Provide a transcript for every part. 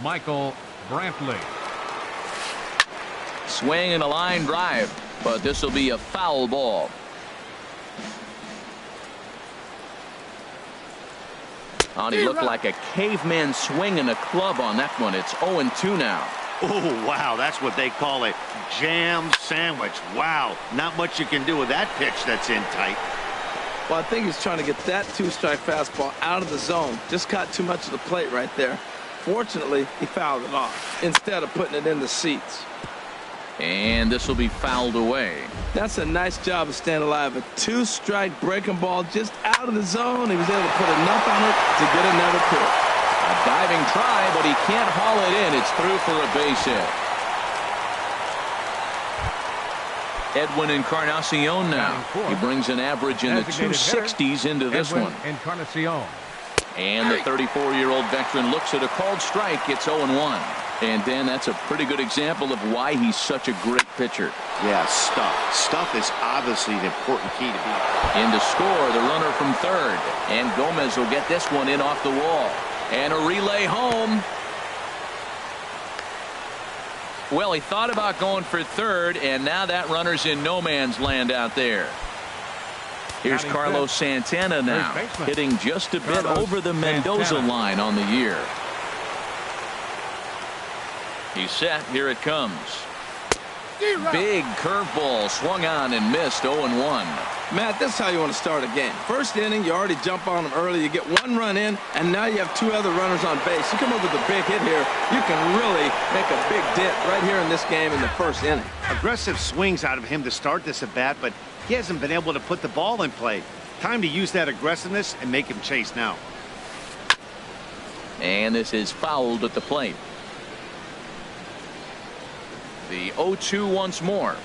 Michael Brantley. Swing and a line drive, but this will be a foul ball. Oh, he looked like a caveman swinging a club on that one. It's 0-2 now. Oh, wow, that's what they call it. Jam sandwich. Wow, not much you can do with that pitch that's in tight. Well, I think he's trying to get that two-strike fastball out of the zone. Just caught too much of the plate right there. Fortunately, he fouled it off instead of putting it in the seats. And this will be fouled away. That's a nice job of staying alive. A two-strike breaking ball just out of the zone. He was able to put enough on it to get another pitch. A diving try, but he can't haul it in. It's through for a base hit. Edwin Encarnacion now. He brings an average in the 260s into this one. Encarnacion. And the 34-year-old veteran looks at a called strike. It's 0-1. And Dan, that's a pretty good example of why he's such a great pitcher. Yeah, stuff is obviously the important key to be. In to score, the runner from third, and Gomez will get this one in off the wall, and a relay home. Well, he thought about going for third, and now that runner's in no man's land out there. Here's Carlos Santana now, hitting just a bit over the Mendoza line on the year. He's set. Here it comes. Big curveball swung on and missed. 0-1. Matt, this is how you want to start a game. First inning, you already jump on them early. You get one run in, and now you have two other runners on base. You come up with a big hit here, you can really make a big dent right here in this game in the first inning. Aggressive swings out of him to start this at bat, but he hasn't been able to put the ball in play. Time to use that aggressiveness and make him chase now. And this is fouled at the plate. The 0-2 once more.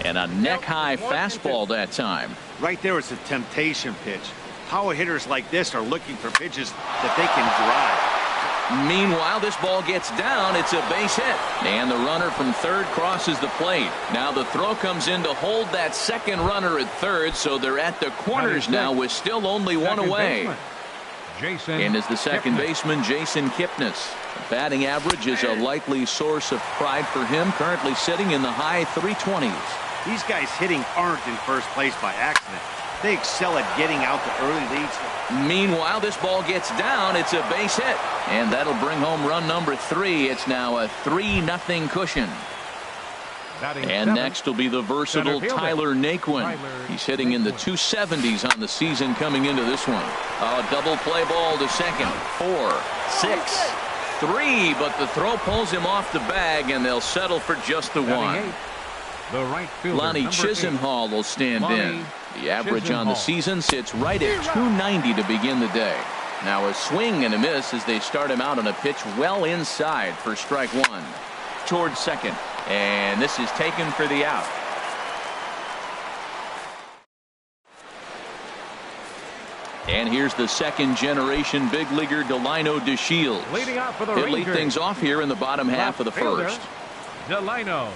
And a neck-high fastball that time. Right there is a temptation pitch. Power hitters like this are looking for pitches that they can drive. Meanwhile, this ball gets down. It's a base hit. And the runner from third crosses the plate. Now the throw comes in to hold that second runner at third, so they're at the corners now with still only one away. And is the second baseman, Jason Kipnis. Batting average is a likely source of pride for him, currently sitting in the high 320s. These guys hitting aren't in first place by accident. They excel at getting out to early leads. Meanwhile, this ball gets down. It's a base hit. And that'll bring home run number 3. It's now a 3-0 cushion. And next will be the versatile Tyler Naquin. He's hitting in the 270s on the season coming into this one. A double play ball to second. 4, 6, 3, but the throw pulls him off the bag, and they'll settle for just the one. Lonnie Chisenhall will stand in. The average on the season sits right at 290 to begin the day. Now a swing and a miss as they start him out on a pitch well inside for strike one. Towards second, and this is taken for the out. And here's the second generation big leaguer Delino DeShields. He'll lead things off here in the bottom half of the first. Delino.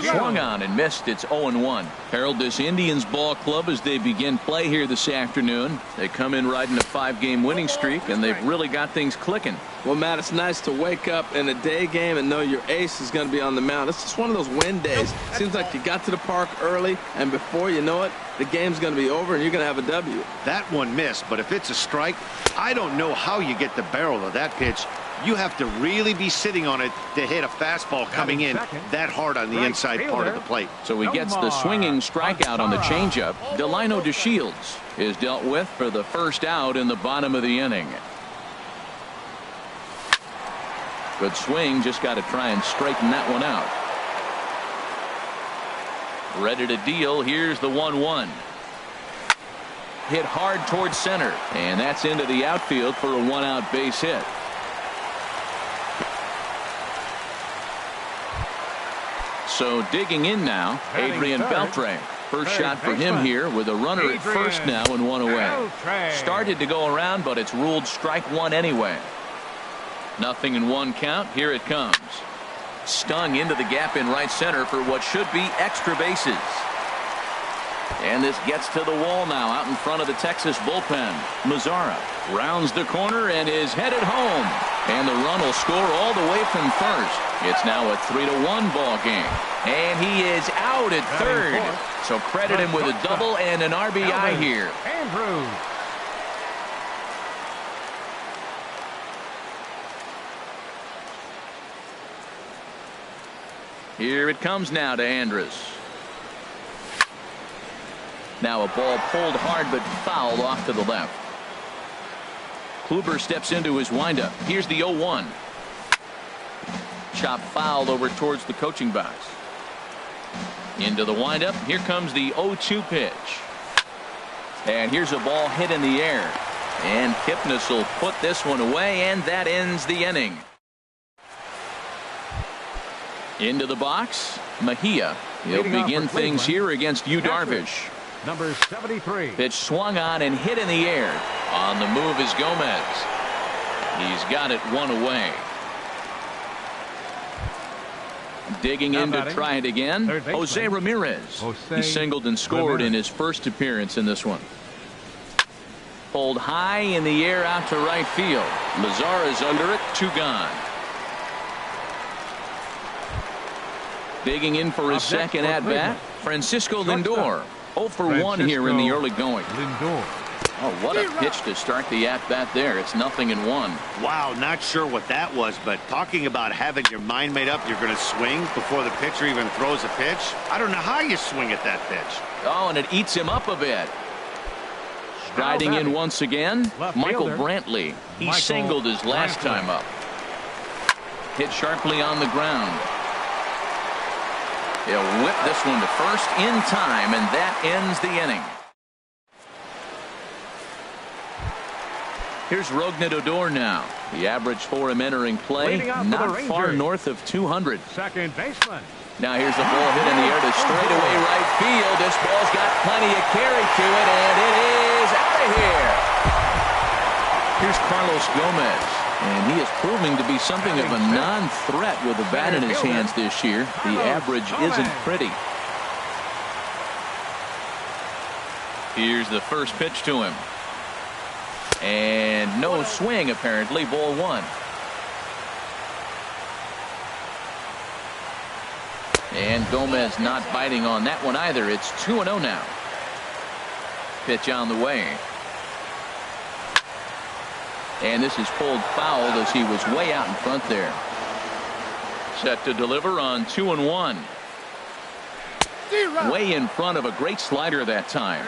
Swung on and missed. It's 0-1. Herald this Indians ball club as they begin play here this afternoon. They come in riding a 5-game winning streak, and they've really got things clicking. Well, Matt, it's nice to wake up in a day game and know your ace is going to be on the mound. It's just one of those win days. Seems like you got to the park early, and before you know it, the game's going to be over and you're going to have a W. That one missed, but if it's a strike, I don't know how you get the barrel of that pitch. You have to really be sitting on it to hit a fastball coming in that hard on the inside part of the plate. So he gets the swinging strikeout on the changeup. Delino DeShields is dealt with for the first out in the bottom of the inning. Good swing, just got to try and straighten that one out. Ready to deal. Here's the 1-1. Hit hard towards center, and that's into the outfield for a 1-out base hit. So digging in now, Adrian Beltre. First shot for him here with a runner at first now and one away. Started to go around, but it's ruled strike one anyway. 0-1 count. Here it comes. Stung into the gap in right center for what should be extra bases. And this gets to the wall now out in front of the Texas bullpen. Mazzara rounds the corner and is headed home. And the run will score all the way from first. It's now a 3-1 ball game. And he is out at third. So credit him with a double and an RBI here. Andrews. Here it comes now to Andrus. Now a ball pulled hard but fouled off to the left. Kluber steps into his windup. Here's the 0-1. Chop fouled over towards the coaching box. Into the windup. Here comes the 0-2 pitch. And here's a ball hit in the air. And Kipnis will put this one away, and that ends the inning. Into the box, Mejia. He'll begin things here against Yu Darvish. Number 73. Pitch swung on and hit in the air. On the move is Gomez. He's got it one away. Digging in to try it again, Jose Ramirez. He singled and scored in his first appearance in this one. Pulled high in the air out to right field. Lazar is under it, 2 gone. Digging in for his second at-bat, Francisco Lindor. 0 for 1 here in the early going. Oh, what a pitch to start the at-bat there. It's 0-1. Wow, not sure what that was, but talking about having your mind made up, you're going to swing before the pitcher even throws a pitch. I don't know how you swing at that pitch. Oh, and it eats him up a bit. Striding in once again, Michael Brantley. He singled his last time up. Hit sharply on the ground. He'll whip this one to first in time, and that ends the inning. Here's Rougned Odor now. The average for him entering play, not far north of 200. Second baseman. Now here's a ball hit in the air to straightaway right field. This ball's got plenty of carry to it, and it is out of here. Here's Carlos Gomez, and he is proving to be something of a non-threat with a bat in his hands this year. The average isn't pretty. Here's the first pitch to him. And no swing, apparently. Ball 1. And Gomez not biting on that one either. It's 2-0 now. Pitch on the way. And this is pulled foul as he was way out in front there. Set to deliver on 2-1. Way in front of a great slider that time.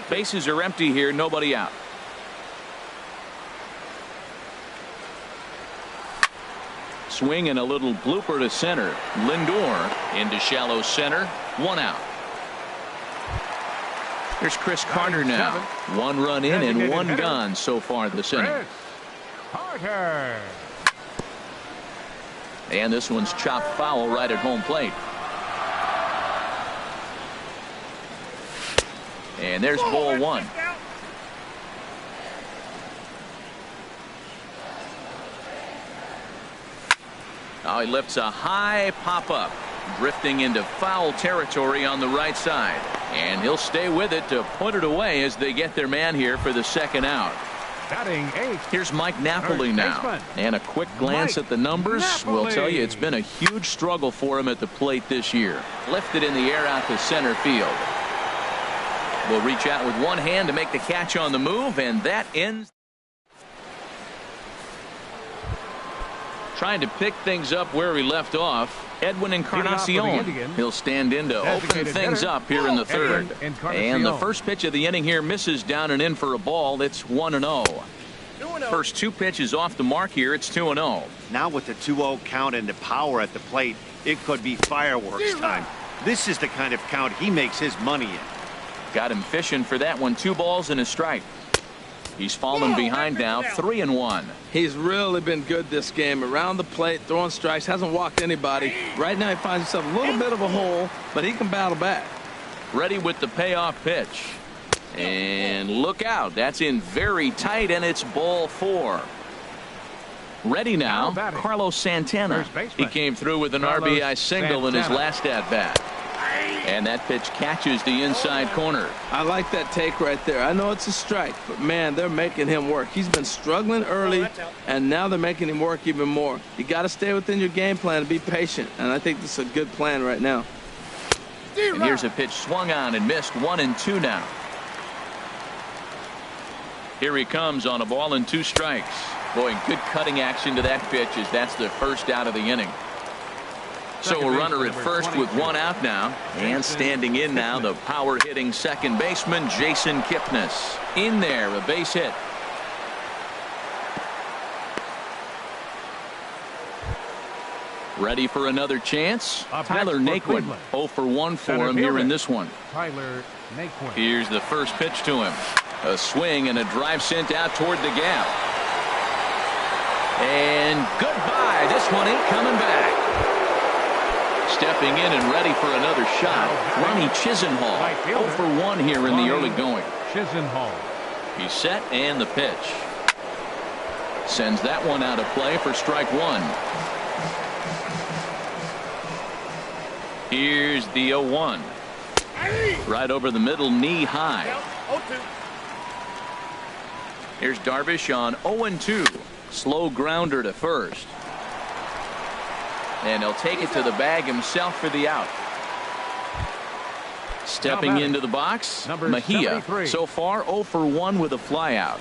Bases are empty here. Nobody out. Swing and a little blooper to center. Lindor into shallow center. 1 out. Here's Chris Carter now. 1 run in and 1 gone so far this inning. Carter. And this one's chopped foul right at home plate. And there's ball 1. Now he lifts a high pop-up, drifting into foul territory on the right side. And he'll stay with it to put it away as they get their man here for the second out. Batting 8. Here's Mike Napoli now. And a quick glance at the numbers will tell you it's been a huge struggle for him at the plate this year. Lifted in the air out to center field. Will reach out with one hand to make the catch on the move, and that ends. Trying to pick things up where he left off, Edwin Encarnacion. He'll stand in to open things up here in the third. And the first pitch of the inning here misses down and in for a ball. It's 1-0. First 2 pitches off the mark here. It's 2-0. Now with the 2-0 count and the power at the plate, it could be fireworks time. This is the kind of count he makes his money in. Got him fishing for that one. 2 balls and a strike. He's fallen behind now, 3-1. He's really been good this game. Around the plate, throwing strikes, hasn't walked anybody. Right now he finds himself a little bit of a hole, but he can battle back. Ready with the payoff pitch. And look out. That's in very tight, and it's ball 4. Ready now, Carlos Santana. He came through with an RBI single in his last at-bat. And that pitch catches the inside corner. I like that take right there. I know it's a strike, but man, they're making him work. He's been struggling early, and now they're making him work even more. You got to stay within your game plan and be patient, and I think this is a good plan right now. And here's a pitch swung on and missed. 1-2 now. Here he comes on a ball and 2 strikes. Boy, good cutting action to that pitch as that's the first out of the inning. So a runner at first with 1 out now. And standing in now, the power-hitting second baseman, Jason Kipnis. In there, a base hit. Ready for another chance? Tyler Naquin. 0 for 1 for him here in this one. Tyler Naquin. Here's the first pitch to him. A swing and a drive sent out toward the gap. And goodbye. This one ain't coming back. Stepping in and ready for another shot, Ronnie Chisenhall. 0 for 1 here in the early going. Chisenhall. He's set and the pitch. Sends that one out of play for strike 1. Here's the 0-1. Right over the middle, knee high. Here's Darvish on 0-2. Slow grounder to first. And he'll take it to the bag himself for the out. Stepping into the box, Mejia. So far 0 for 1 with a flyout.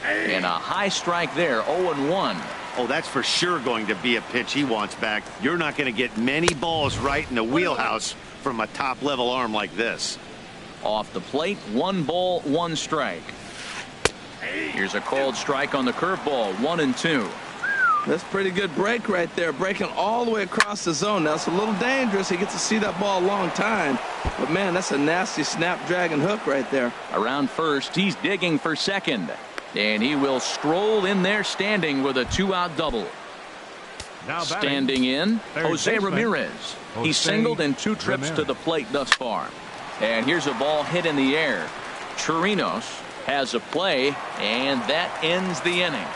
And a high strike there, 0-1. Oh, that's for sure going to be a pitch he wants back. You're not going to get many balls right in the wheelhouse from a top-level arm like this. Off the plate, 1 ball, 1 strike. Here's a called strike on the curveball, 1-2. That's a pretty good break right there, breaking all the way across the zone. Now, it's a little dangerous. He gets to see that ball a long time. But, man, that's a nasty snapdragon hook right there. Around first, he's digging for second. And he will stroll in there standing with a 2-out double. Now standing in, Jose Ramirez. He singled in 2 trips to the plate thus far. And here's a ball hit in the air. Chirinos has a play, and that ends the inning.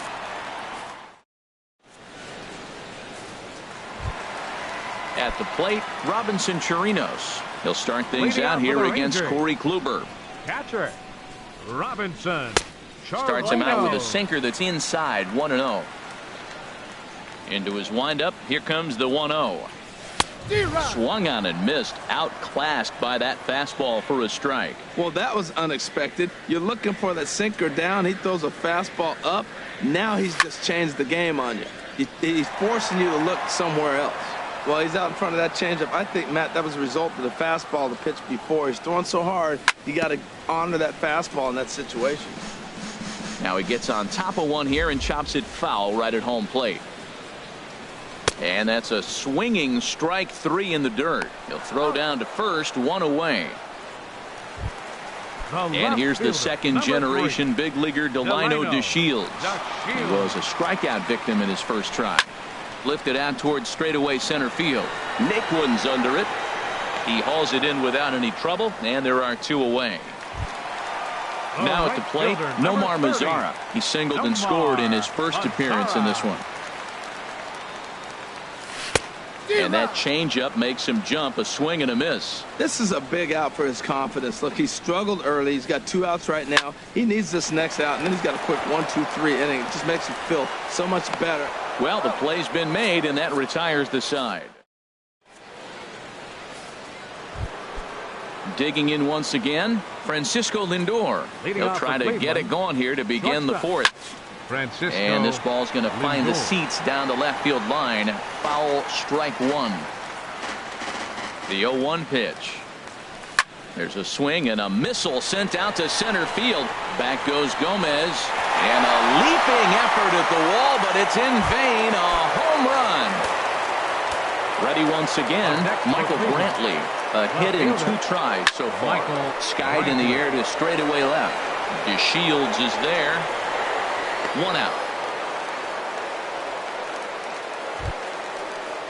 At the plate, Robinson Chirinos. He'll start things out here against Corey Kluber. Catcher, Robinson. Starts him out with a sinker that's inside, 1-0. Into his windup, here comes the 1-0. Swung on and missed, outclassed by that fastball for a strike. Well, that was unexpected. You're looking for that sinker down. He throws a fastball up. Now he's just changed the game on you. He's forcing you to look somewhere else. Well, he's out in front of that changeup. I think, Matt, that was a result of the fastball, the pitch before. He's throwing so hard, you got to honor that fastball in that situation. Now he gets on top of one here and chops it foul right at home plate. And that's a swinging strike 3 in the dirt. He'll throw down to first, 1 away. And here's the second generation big leaguer Delino DeShields. He was a strikeout victim in his first try. Lifted out towards straightaway center field. Naquin's under it. He hauls it in without any trouble, and there are 2 away. Now at the plate, Nomar Mazara. He singled and scored in his first appearance in this one. And that changeup makes him jump, a swing and a miss. This is a big out for his confidence. Look, he struggled early. He's got 2 outs right now. He needs this next out, and then he's got a quick 1-2-3 inning. It just makes him feel so much better. Well, the play's been made, and that retires the side. Digging in once again, Francisco Lindor. He'll try to get it going here to begin the 4th. And this ball's going to find the seats down the left field line. Foul, strike 1. The 0-1 pitch. There's a swing and a missile sent out to center field. Back goes Gomez. And a leaping effort at the wall, but it's in vain. A home run. Ready once again, Michael Brantley. A hit in 2 tries so far. Skied in the air to straightaway left. DeShields is there. 1 out.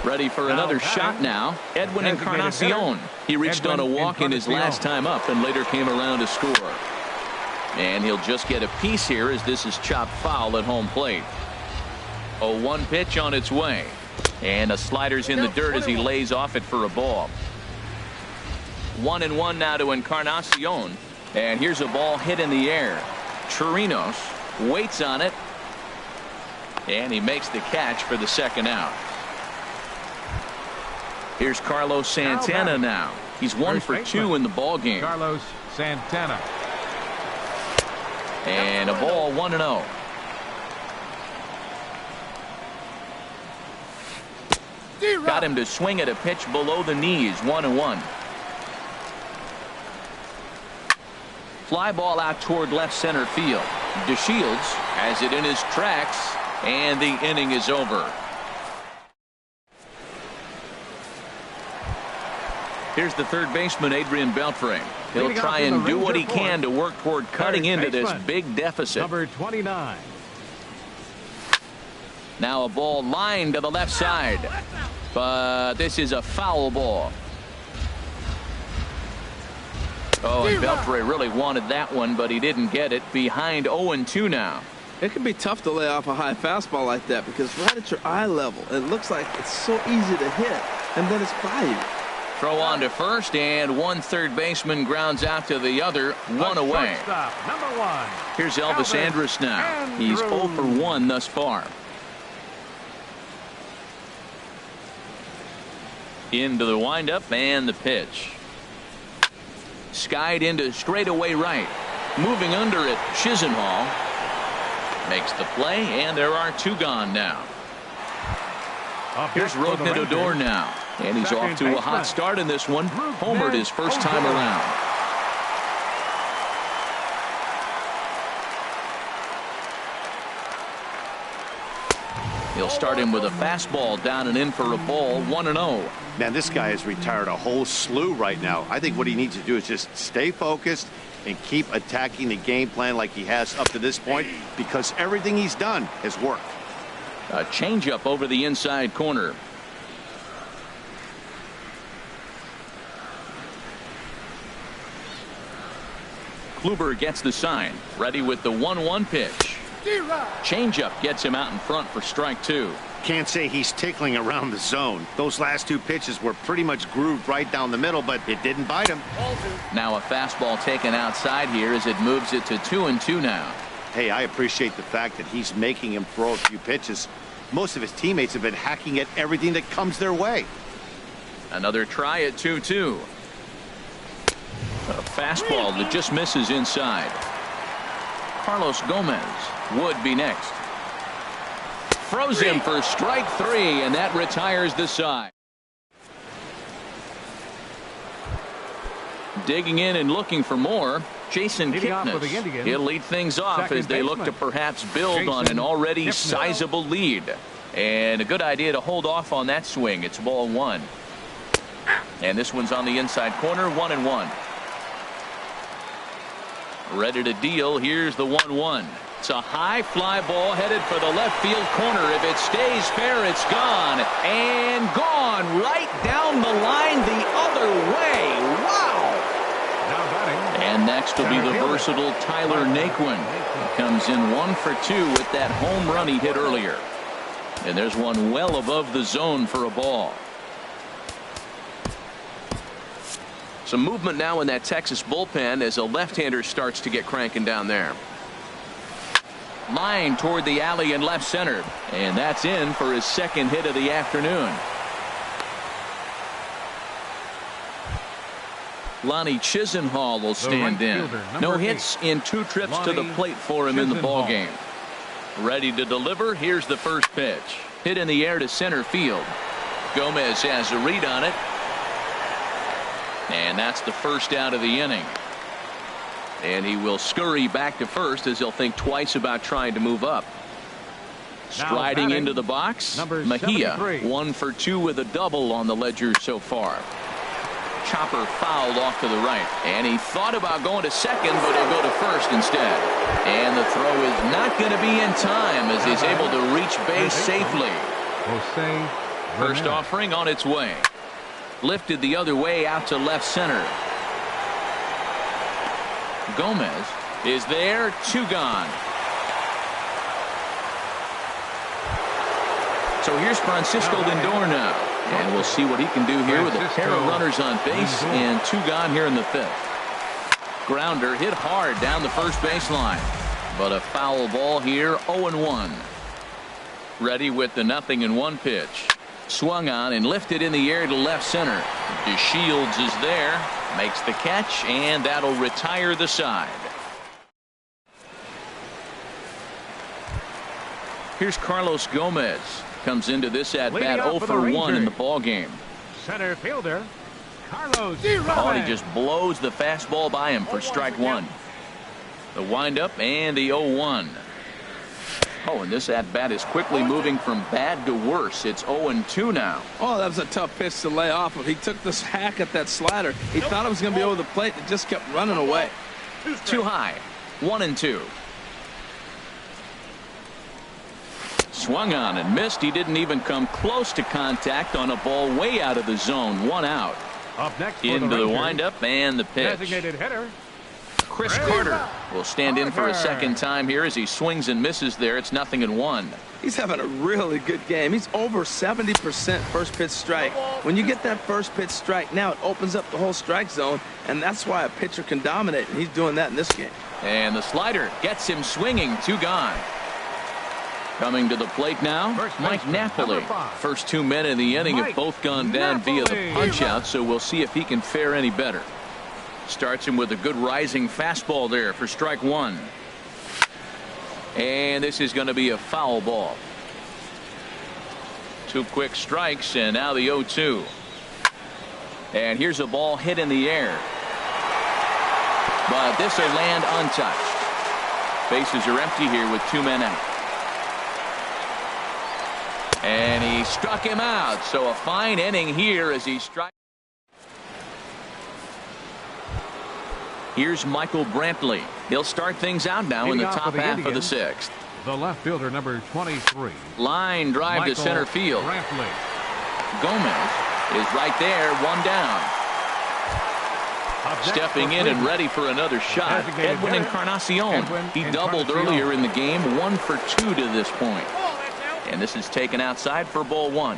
Ready for another shot now. Edwin Encarnacion. He reached on a walk in his last time up and later came around to score. And he'll just get a piece here as this is chopped foul at home plate. 0-1 pitch on its way. And a slider's in the dirt as he lays off it for a ball. 1-1 now to Encarnacion. And here's a ball hit in the air. Chirinos waits on it. And he makes the catch for the second out. Here's Carlos Santana now. He's 1 for 2 in the ball game. Carlos Santana. And a ball 1-0. Got him to swing at a pitch below the knees. 1-1. Fly ball out toward left center field. DeShields has it in his tracks, and the inning is over. Here's the third baseman, Adrian Beltre. He'll try and do what he can to work toward cutting into this big deficit. Number 29. Now a ball lined to the left side, but this is a foul ball. Oh, and Beltre really wanted that one, but he didn't get it. Behind 0-2 now. It can be tough to lay off a high fastball like that because right at your eye level, it looks like it's so easy to hit, and then it's by you. Throw on to first, and one third baseman grounds out to the other, one away. Number 1. Here's Elvis Andrus now. He's 0 for 1 thus far. Into the windup and the pitch. Skied into straightaway right. Moving under it, Chisenhall makes the play, and there are 2 gone now. Here's Rougned Odor now, and he's off to a hot start in this one. Homered his first time around. He'll start him with a fastball down and in for a ball. 1-0. Man, this guy has retired a whole slew right now. I think what he needs to do is just stay focused and keep attacking the game plan like he has up to this point, because everything he's done has worked. A changeup over the inside corner. Kluber gets the sign. Ready with the 1-1 pitch. Changeup gets him out in front for strike 2. Can't say he's tickling around the zone. Those last 2 pitches were pretty much grooved right down the middle, but it didn't bite him. Now a fastball taken outside here as it moves it to 2-2 now. Hey, I appreciate the fact that he's making him throw a few pitches. Most of his teammates have been hacking at everything that comes their way. Another try at 2-2. A fastball that just misses inside. Carlos Gomez would be next. Throws him for strike 3, and that retires the side. Digging in and looking for more, Jason Kipnis. He'll lead things off as they look to perhaps build on an already sizable lead. And a good idea to hold off on that swing. It's ball 1. And this one's on the inside corner, 1-1. Ready to deal. Here's the 1-1. It's a high fly ball headed for the left field corner. If it stays fair, it's gone. And gone right down the line the other way. Wow. And next will be the versatile Tyler Naquin. He comes in 1 for 2 with that home run he hit earlier. And there's one well above the zone for a ball. Some movement now in that Texas bullpen as a left-hander starts to get cranking down there. Line toward the alley in left center, and that's in for his second hit of the afternoon. Lonnie Chisenhall will stand in. No hits in 2 trips to the plate for him in the ball game. Ready to deliver. Here's the first pitch. Hit in the air to center field. Gomez has a read on it. And that's the first out of the inning. And he will scurry back to first as he'll think twice about trying to move up. Striding into the box, Mejia, 1 for 2 with a double on the ledger so far. Chopper fouled off to the right, and he thought about going to second, but he'll go to first instead. And the throw is not going to be in time as he's able to reach base safely. First offering on its way. Lifted the other way out to left center. Gomez is there, 2 gone. So here's Francisco Lindor now. And we'll see what he can do here with a pair of runners on base and 2 gone here in the 5th. Grounder hit hard down the first baseline. But a foul ball here, 0-1. Ready with the 0-1 pitch. Swung on and lifted in the air to left center. DeShields is there. Makes the catch, and that'll retire the side. Here's Carlos Gomez. Comes into this at-bat 0 for 1 in the ballgame. Center fielder, Carlos. Oh, he just blows the fastball by him for strike 1. The windup and the 0-1. Oh, and this at-bat is quickly moving from bad to worse. It's 0-2 now. Oh, that was a tough pitch to lay off of. He took this hack at that slider. He thought it was going to be over the plate. It just kept running away. Too high. 1-2. Swung on and missed. He didn't even come close to contact on a ball way out of the zone. 1 out. Up next into the windup and the pitch. Designated hitter, Chris Carter will stand in for a second time here as he swings and misses there. It's 0-1. He's having a really good game. He's over 70% first pitch strike. When you get that first pitch strike, now it opens up the whole strike zone, and that's why a pitcher can dominate, and he's doing that in this game. And the slider gets him swinging. 2 gone. Coming to the plate now, Mike Napoli. First 2 men in the inning have both gone down via the punch-out, so we'll see if he can fare any better. Starts him with a good rising fastball there for strike 1. And this is going to be a foul ball. 2 quick strikes, and now the 0-2. And here's a ball hit in the air. But this will land untouched. Bases are empty here with 2 men out. And he struck him out. So a fine inning here as he strikes. Here's Michael Brantley. He'll start things out now in the top half of the 6th. The left fielder, number 23. Line drive to center field. Brantley. Gomez is right there, 1 down. Stepping in and ready for another shot. Edwin Encarnacion. He doubled earlier in the game, 1 for 2 to this point. And this is taken outside for ball 1.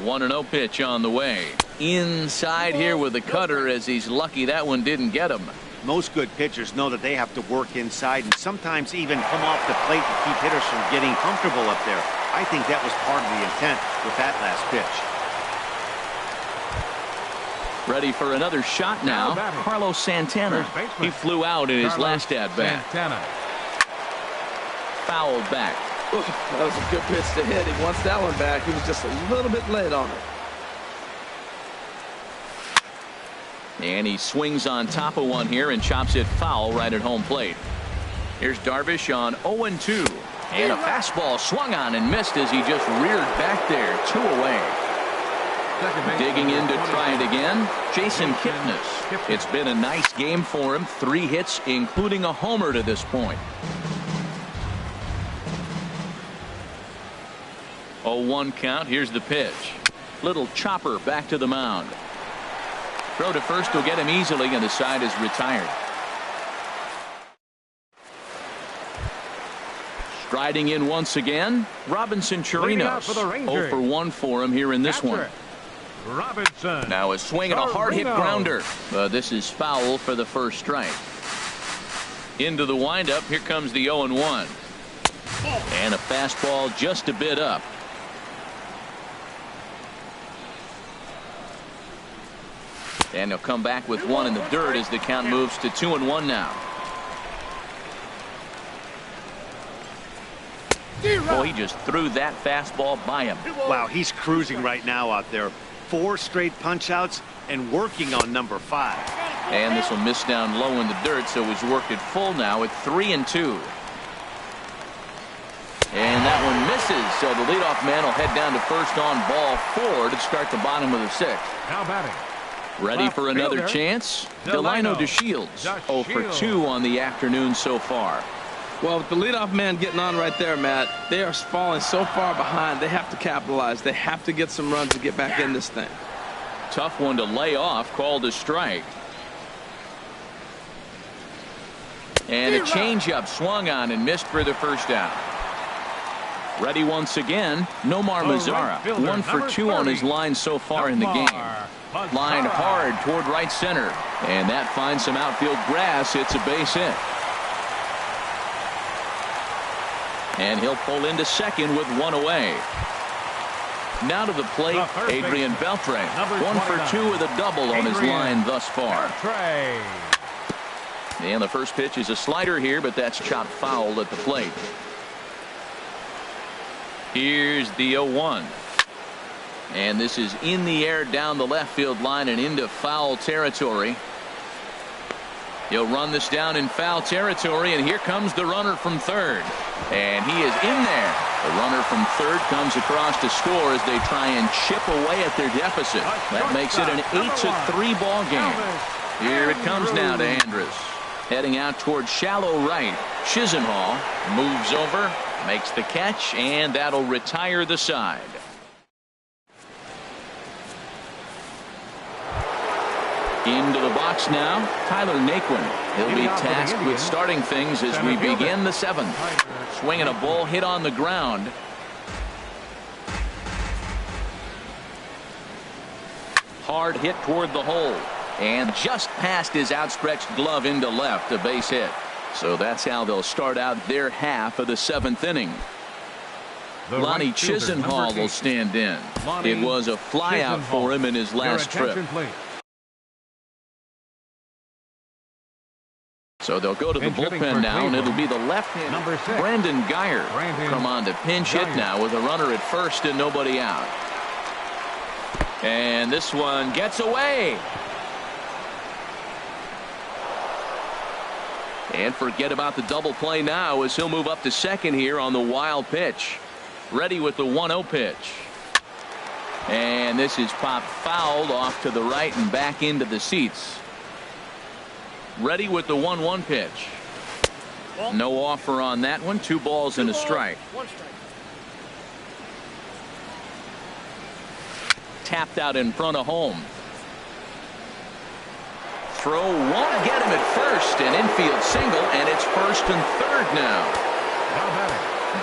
1-0 pitch on the way. Inside here with the cutter, as he's lucky that one didn't get him. Most good pitchers know that they have to work inside and sometimes even come off the plate to keep hitters from getting comfortable up there. I think that was part of the intent with that last pitch. Ready for another shot now. Carlos Santana. He flew out in his last at-bat. Fouled back. Ooh, that was a good pitch to hit. He wants that one back. He was just a little bit late on it. And he swings on top of one here and chops it foul right at home plate. Here's Darvish on 0-2. And a fastball swung on and missed as he just reared back there. 2 away. Digging in to try it again, Jason Kipnis. It's been a nice game for him. 3 hits, including a homer to this point. 0-1 count. Here's the pitch. Little chopper back to the mound. Throw to first will get him easily, and the side is retired. Striding in once again, Robinson Chirinos. 0 for 1 for him here in this one. Robinson. Now a swing and a hard hit grounder. This is foul for the first strike. Into the windup. Here comes the 0-1. And a fastball just a bit up. And he'll come back with 1 in the dirt as the count moves to 2-1 now. Oh, he just threw that fastball by him. Wow, he's cruising right now out there. 4 straight punch-outs and working on number 5. And this will miss down low in the dirt, so he's worked it full now at 3-2. And that one misses, so the leadoff man will head down to first on ball 4 to start the bottom of the 6th. Now batting. Ready for another chance? Delino DeShields. 0 for 2 on the afternoon so far. Well, with the leadoff man getting on right there, Matt, they are falling so far behind. They have to capitalize. They have to get some runs to get back in this thing. Tough one to lay off, called a strike. And a changeup swung on and missed for the first down. Ready once again, Nomar Mazara. 1 for 2 on his line so far in the game. Line hard toward right center. And that finds some outfield grass. It's a base hit. And he'll pull into second with 1 away. Now to the plate, Adrian Beltre. 1 for 2 with a double on his line thus far. And the first pitch is a slider here, but that's chopped foul at the plate. Here's the 0-1. And this is in the air down the left field line and into foul territory. He'll run this down in foul territory, and here comes the runner from third. And he is in there. The runner from third comes across to score as they try and chip away at their deficit. That makes it an 8-3 ball game. Here it comes now to Andrus. Heading out toward shallow right. Chisenhall moves over, makes the catch, and that'll retire the side. Into the box now, Tyler Naquin. He'll be tasked with starting things as we begin the 7th. Swinging a ball hit on the ground. Hard hit toward the hole. And just past his outstretched glove into left, a base hit. So that's how they'll start out their half of the 7th inning. Lonnie Chisenhall will stand in. It was a flyout for him in his last trip. So they'll go to the bullpen now, and it'll be the left-hander, Brandon Guyer. Come on to pinch hit now with a runner at first and nobody out. And this one gets away. And forget about the double play now as he'll move up to second here on the wild pitch. Ready with the 1-0 pitch. And this is popped fouled off to the right and back into the seats. Ready with the 1-1 pitch. No offer on that one. 2 balls and a strike. Tapped out in front of home. Throw won't get him at first, an infield single, and it's first and third now.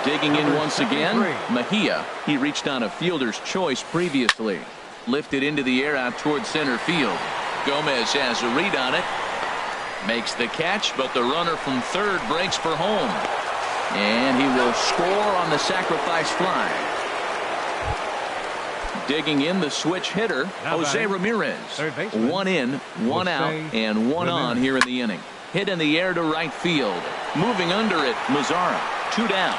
Digging in once again, Mejia. He reached on a fielder's choice previously. Lifted into the air out towards center field. Gomez has a read on it. Makes the catch, but the runner from third breaks for home. And he will score on the sacrifice fly. Digging in the switch hitter, Jose Ramirez. 1 in, 1 out, and 1 on here in the inning. Hit in the air to right field. Moving under it, Mazara. 2 down.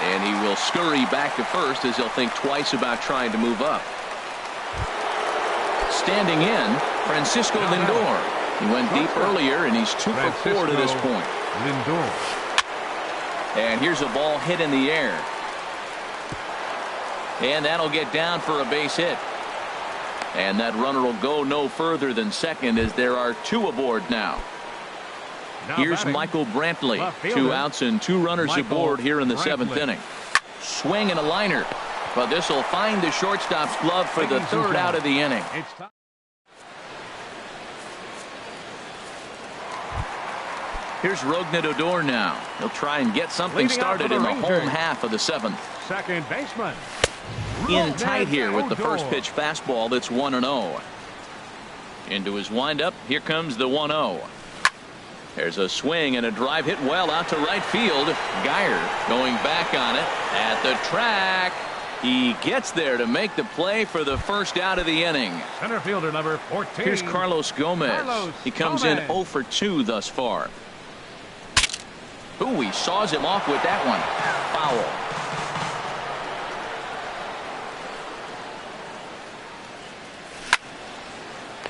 And he will scurry back to first as he'll think twice about trying to move up. Standing in, Francisco Lindor. He went deep earlier, and he's 2 for 4 to this point. And here's a ball hit in the air. And that'll get down for a base hit. And that runner will go no further than second as there are 2 aboard now. Here's Michael Brantley. 2 outs and 2 runners aboard here in the 7th inning. Swing and a liner. But this will find the shortstop's glove for the 3rd out of the inning. Here's Rougned Odor now. He'll try and get something started in the home half of the 7th. Second baseman. In tight here with the first pitch fastball. That's 1-0. Into his windup. Here comes the 1-0. There's a swing and a drive hit well out to right field. Guyer going back on it at the track. He gets there to make the play for the first out of the inning. Center fielder number 14. Here's Carlos Gomez. He comes in 0 for 2 thus far. Ooh, he saws him off with that one. Foul.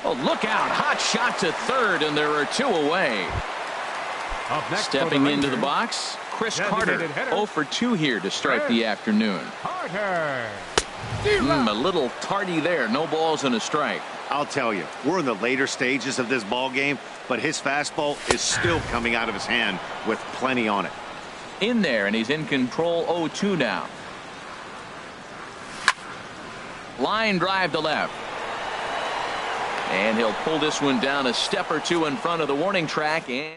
Oh, look out. Hot shot to third, and there are 2 away. Stepping into the box, Chris Carter. 0 for 2 here to start the afternoon. A little tardy there. No balls and a strike. I'll tell you, we're in the later stages of this ball game, but his fastball is still coming out of his hand with plenty on it. In there, and he's in control. 0-2 now. Line drive to left. And he'll pull this one down a step or 2 in front of the warning track. And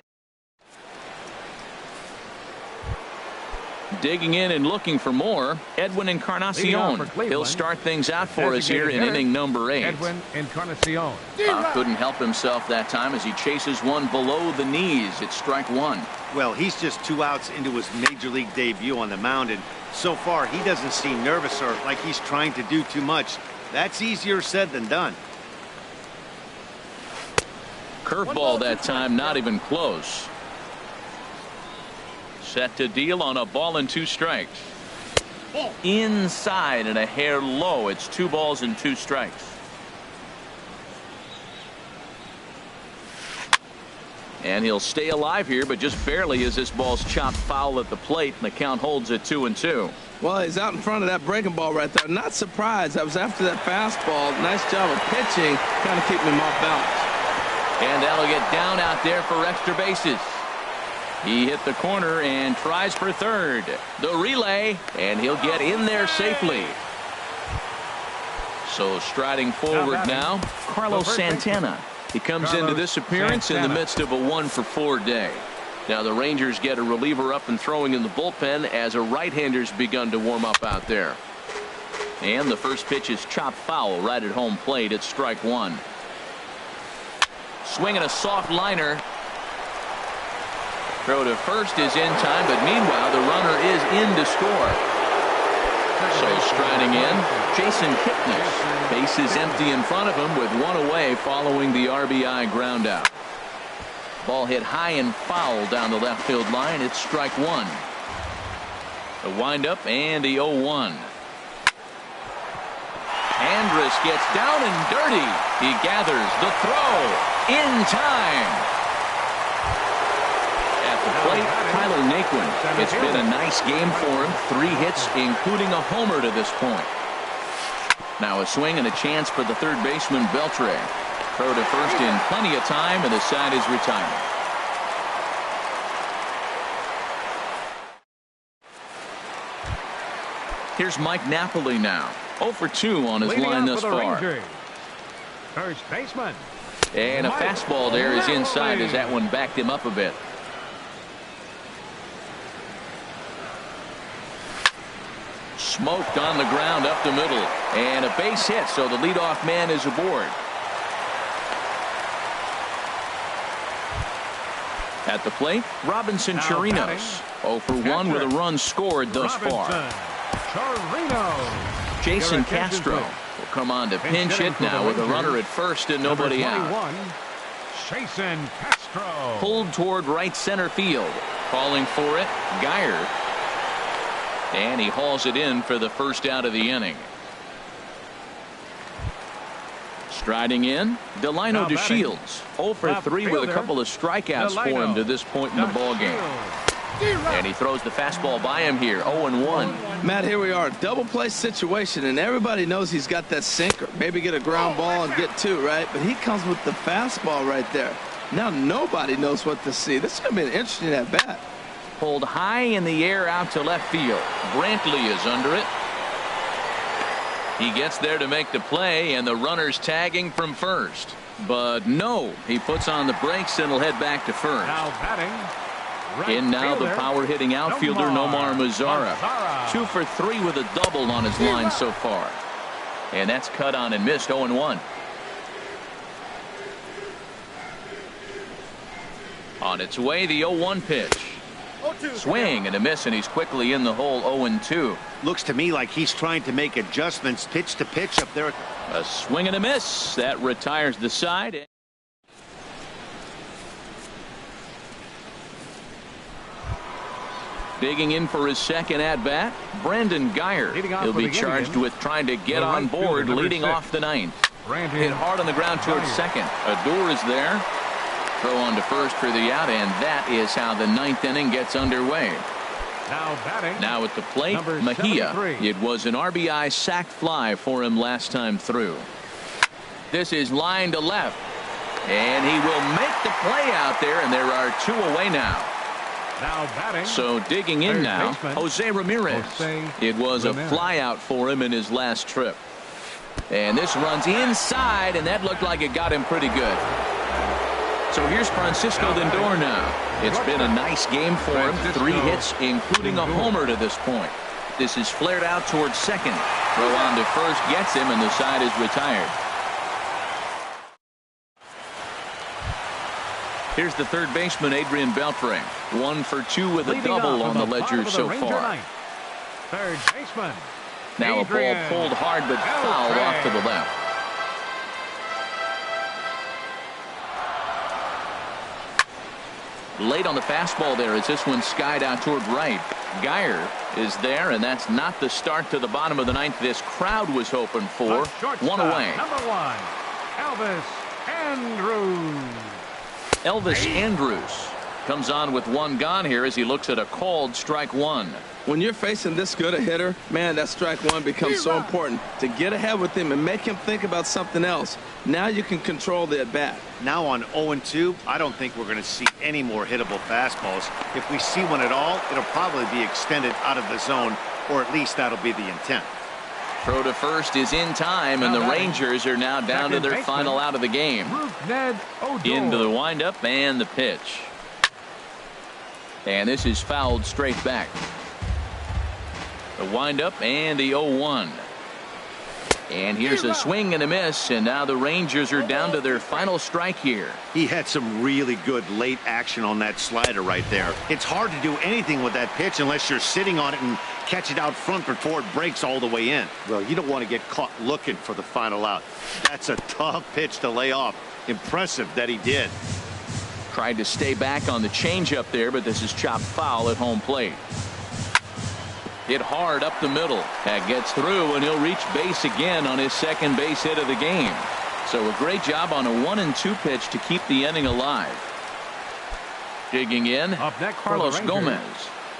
Digging in and looking for more, Edwin Encarnacion. He'll start things out for us here in inning number 8. Edwin Encarnacion. Couldn't help himself that time as he chases one below the knees. It's strike 1. Well, he's just 2 outs into his major league debut on the mound, and so far he doesn't seem nervous or like he's trying to do too much. That's easier said than done. Curveball that time, not even close. Set to deal on a ball and 2 strikes. Inside and a hair low. It's 2 balls and 2 strikes. And he'll stay alive here, but just barely as this ball's chopped foul at the plate, and the count holds at 2-2. Well, he's out in front of that breaking ball right there. Not surprised. I was after that fastball. Nice job of pitching, kind of keeping him off balance. And that'll get down out there for extra bases. He hit the corner and tries for third. The relay, and he'll get in there safely. So striding forward now, Carlos Santana. He comes into this appearance in the midst of a 1-for-4 day. Now the Rangers get a reliever up and throwing in the bullpen as a right-hander's begun to warm up out there. And the first pitch is chopped foul right at home plate. It's strike 1. Swinging a soft liner. Throw to first is in time, but meanwhile the runner is in to score. So striding in, Jason Kipnis. Bases empty in front of him with 1 away following the RBI ground out. Ball hit high and foul down the left field line. It's strike 1. The windup and the 0-1. Andrus gets down and dirty. He gathers the throw in time. At the plate, Tyler Naquin. It's been a nice game for him. 3 hits, including a homer to this point. Now a swing and a chance for the third baseman, Beltre. Throw to first in plenty of time, and the side is retired. Here's Mike Napoli now. 0 for 2 on his line thus far. First baseman. And a fastball there is inside as that one backed him up a bit. Smoked on the ground up the middle. And a base hit, so the leadoff man is aboard. At the plate, Robinson Chirinos. 0 for 1 with a run scored thus far. Jason Castro will come on to pinch hit now with a runner at first and nobody out. Jason Castro. Pulled toward right center field. Calling for it, Geyer. And he hauls it in for the first out of the inning. Striding in, Delino DeShields. 0 for 3 with a couple of strikeouts for him to this point in the ballgame. And he throws the fastball by him here. 0-1. Matt, here we are. Double play situation, and everybody knows he's got that sinker. Maybe get a ground ball and get 2, right? But he comes with the fastball right there. Now nobody knows what to see. This is going to be an interesting at-bat. Pulled high in the air out to left field. Brantley is under it. He gets there to make the play, and the runner's tagging from first. But no, he puts on the brakes and will head back to first. Now batting. In now the power-hitting outfielder Nomar Mazara. 2 for 3 with a double on his line so far. And that's cut on and missed. 0-1. On its way, the 0-1 pitch. Swing and a miss, and he's quickly in the hole. 0-2. Looks to me like he's trying to make adjustments pitch to pitch up there. A swing and a miss. That retires the side. Digging in for his second at-bat, Brandon Geyer. He'll be charged with trying to get on board leading off the 9th. Hit hard on the ground towards second. Adore is there. Throw on to first for the out, and that is how the 9th inning gets underway. Now batting. Now at the plate, Mejia. It was an RBI sac fly for him last time through. This is line to left. And he will make the play out there, and there are 2 away now. Now batting. So digging in now, Jose Ramirez. It was a fly out for him in his last trip. And this runs inside, and that looked like it got him pretty good. So here's Francisco Lindor now. It's been a nice game for him. 3 hits, including a homer to this point. This is flared out towards second. Throw on to first gets him, and the side is retired. Here's the third baseman, Adrian Beltre. 1 for 2 with a double on the ledger so far. Third baseman. Now a ball pulled hard but fouled off to the left. Late on the fastball there as this one skied out toward right. Geyer is there, and that's not the start to the bottom of the ninth this crowd was hoping for. 1 away. Number 1, Elvis Andrus. Elvis Andrus comes on with 1 gone here as he looks at a called strike 1. When you're facing this good a hitter, man, that strike 1 becomes so important to get ahead with him and make him think about something else. Now you can control the at-bat. Now on 0-2, I don't think we're going to see any more hittable fastballs. If we see one at all, it'll probably be extended out of the zone, or at least that'll be the intent. Throw to first is in time, and the Rangers are now down to their final out of the game. Into the windup and the pitch. And this is fouled straight back. The windup and the 0-1. And here's a swing and a miss, and now the Rangers are down to their final strike here. He had some really good late action on that slider right there. It's hard to do anything with that pitch unless you're sitting on it and catch it out front before it breaks all the way in. Well, you don't want to get caught looking for the final out. That's a tough pitch to lay off. Impressive that he did. Tried to stay back on the changeup there, but this is chopped foul at home plate. Hit hard up the middle. That gets through, and he'll reach base again on his second base hit of the game. So a great job on a 1-2 pitch to keep the inning alive. Digging in, Carlos Gomez.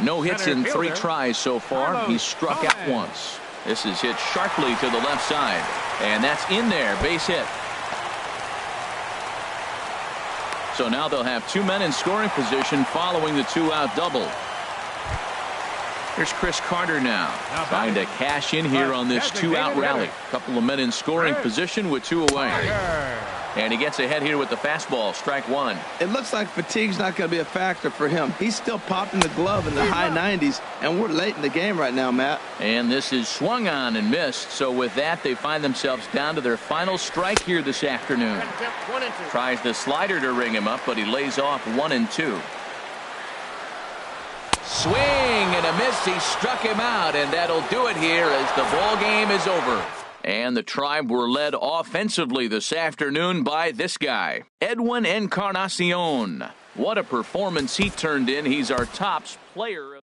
No hits in 3 tries so far. He's struck out once. This is hit sharply to the left side, and that's in there, base hit. So now they'll have 2 men in scoring position following the 2-out double. Here's Chris Carter now, trying to cash in here on this 2-out rally. Couple of men in scoring position with 2 away. And he gets ahead here with the fastball, strike 1. It looks like fatigue's not going to be a factor for him. He's still popping the glove in the high 90s, and we're late in the game right now, Matt. And this is swung on and missed. So with that, they find themselves down to their final strike here this afternoon. Tries the slider to ring him up, but he lays off 1-2. Swing and a miss. He struck him out, and that'll do it here as the ball game is over. And the Tribe were led offensively this afternoon by this guy, Edwin Encarnacion. What a performance he turned in. He's our top player.